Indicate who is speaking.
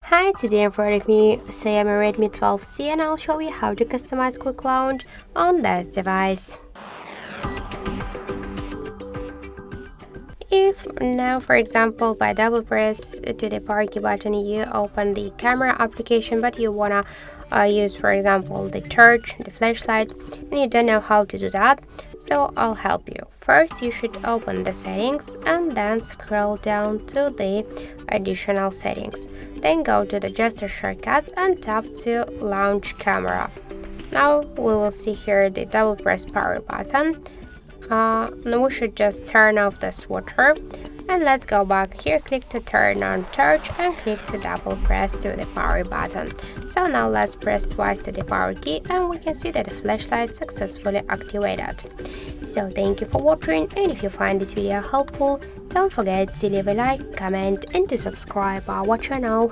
Speaker 1: Hi, today I'm for me Xiaomi Redmi 12C and I'll show you how to customize quick launch on this device. If now, for example, by double press to the power key button, you open the camera application, but you wanna use, for example, the torch, the flashlight, and you don't know how to do that, so I'll help you. First, you should open the settings and then scroll down to the additional settings. Then go to the gesture shortcuts and tap to launch camera. Now we will see here the double press power button. Now we should just turn off the swatter, and let's go back here, click to turn on torch and click to double press to the power button. So now let's press twice to the power key and we can see that the flashlight successfully activated. So thank you for watching, and if you find this video helpful, don't forget to leave a like, comment and to subscribe our channel.